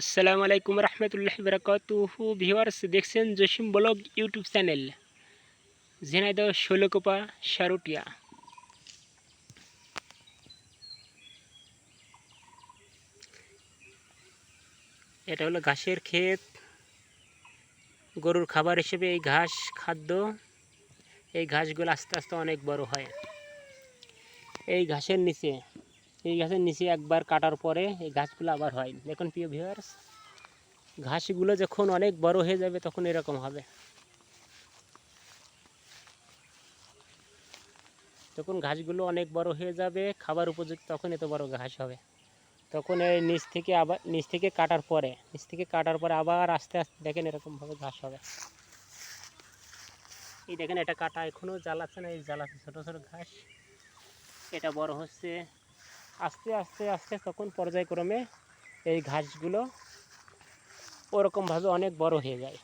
আসসালামু আলাইকুম রহমতুল্লাহি বারাকাতুহু। ভিউয়ার্স, দেখছেন Jasim blog YouTube channel, Jhenaidah Shailkupa Sarutia. এটা হলো ঘাসের ক্ষেত। গরুর খাবার হিসেবে এই ঘাস খাদ্য। এই ঘাসগুলো আস্তে আস্তে অনেক বড় হয়। এই ঘাসের নিচে একবার কাটার পরে এই ঘাসগুলো আবার হয়। দেখুন প্রিয় ভিউয়ার্স, ঘাসগুলো যখন অনেক বড় হয়ে যাবে তখন এরকম হবে। যখন ঘাসগুলো অনেক বড় হয়ে যাবে, খাবার উপযুক্ত, তখন এত বড় ঘাস হবে। তখন এই নিচ থেকে কাটার পরে আবার আস্তে আস্তে দেখেন এরকমভাবে ঘাস হবে। এই দেখেন, এটা কাটা এখনও জ্বালাচ্ছে না, এই জ্বালাচ্ছে ছোটো ছোটো ঘাস। এটা বড় হচ্ছে আস্তে আস্তে আস্তে, তখন পর্যায়ক্রমে এই ঘাসগুলো ওরকমভাবে অনেক বড় হয়ে যায়।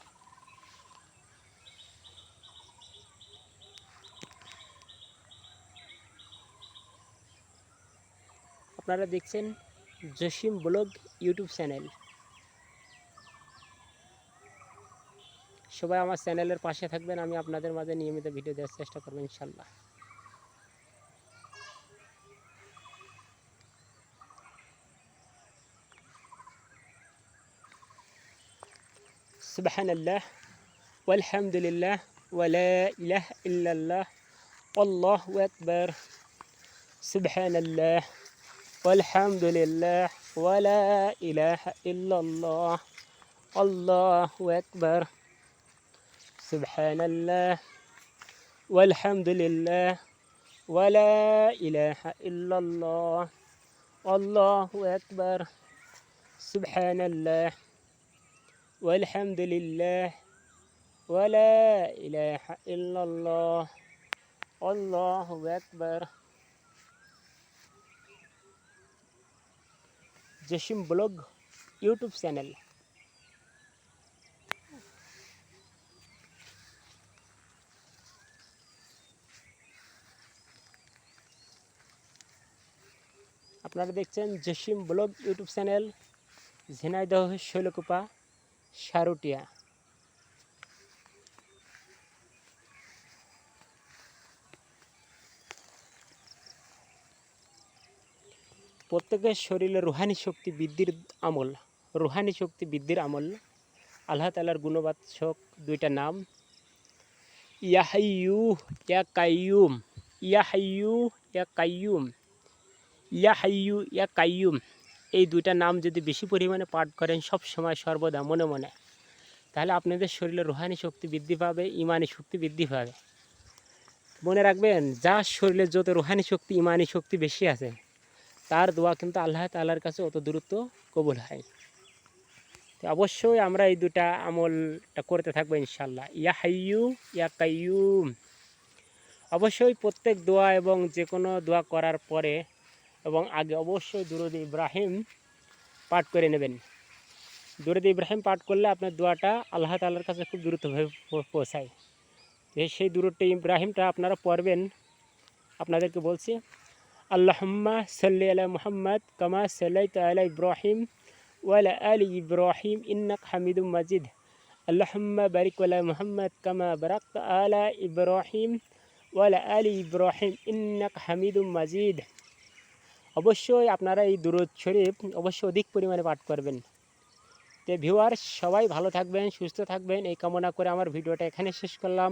আপনারা দেখছেন জসিম ব্লগ ইউটিউব চ্যানেল। সবাই আমার চ্যানেলের পাশে থাকবেন। আমি আপনাদের মাঝে নিয়মিত ভিডিও দেওয়ার চেষ্টা করব ইনশাল্লাহ। সুবহানাল্লাহ ওয়ালহামদুলিল্লাহ ওয়ালা ইলাহা ইল্লাল্লাহ আল্লাহু আকবার। সুবহানাল্লাহ ওয়ালহামদুলিল্লাহ ওয়ালা ইলাহা ইল্লাল্লাহ আল্লাহু আকবার। সুবহানাল্লাহ ওয়ালহামদুলিল্লাহ ওয়ালা ইলাহা ইল্লাল্লাহ আল্লাহু আকবার। সুবহানাল্লাহ ওয়ালহামদুলিল্লাহ ওয়ালা ইলাহা ইল্লাল্লাহ আল্লাহু আকবার। Jasim blog YouTube channel. আপনারা দেখছেন Jasim blog YouTube channel, Jhenaidah Shailkupa Sarutia. প্রত্যেকের শরীরে রুহানি শক্তি বৃদ্ধির আমল আল্লাহ তাআলার গুণবাচক দুইটা নাম, ইয়া হাইয়ু ইয়া কাইয়ুম। ইয়া হাইয়ু ইয়া কাইয়ুম, ইয়া হাইয়ু ইয়া কাইয়ুম। এই দুইটা নাম যদি বেশি পরিমাণে পাঠ করেন সব সময় সর্বদা মনে মনে, তাহলে আপনাদের শরীরে রুহানি শক্তি বৃদ্ধি পাবে, ইমানি শক্তি বৃদ্ধি পাবে। মনে রাখবেন, যার শরীরে যত রুহানি শক্তি, ইমানি শক্তি বেশি আছে, তার দোয়া কিন্তু আল্লাহ তাআলার কাছে অত দ্রুত কবুল হয়। তো অবশ্যই আমরা এই দুটা আমলটা করতে থাকবো ইনশাল্লাহ। ইয়া হাইয়ু ইয়া কাইয়ুম। অবশ্যই প্রত্যেক দোয়া এবং যে কোনো দোয়া করার পরে এবং আগে অবশ্যই দুরূদ ইব্রাহিম পাঠ করে নেবেন। দুরূদ ইব্রাহিম পাঠ করলে আপনার দোয়াটা আল্লাহ তাআলার কাছে খুব দ্রুতভাবে পৌঁছায়। সেই দুরূদ ইব্রাহিমটা আপনারা পড়বেন। আপনাদেরকে বলছি, আল্লাহুম্মা সাল্লি আলা মুহাম্মদ কামা সাল্লাইতা আলা ইব্রাহিম ওয়ালা আলি ইব্রাহিম ইন্নাকা হামিদুম মাজিদ। আল্লাহুম্মা বারিক আলা মুহাম্মদ কামা বারাকতা আলা ইব্রাহিম ওয়ালা আলি ইব্রাহিম ইন্নাকা হামিদুম মাজিদ। অবশ্যই আপনারা এই দুরূদ শরীফ অবশ্যই অধিক পরিমাণে পাঠ করবেন। তো ভিউয়ার্স, সবাই ভালো থাকবেন, সুস্থ থাকবেন, এই কামনা করে আমার ভিডিওটা এখানে শেষ করলাম।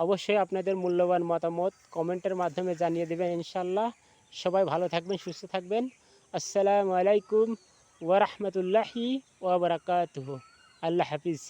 অবশ্যই আপনাদের মূল্যবান মতামত কমেন্টের মাধ্যমে জানিয়ে দেবেন ইনশাল্লাহ। সবাই ভালো থাকবেন, সুস্থ থাকবেন। আসসালামু আলাইকুম ওয়া রাহমাতুল্লাহি ওয়া বারাকাতুহু। আল্লাহ হাফিজ।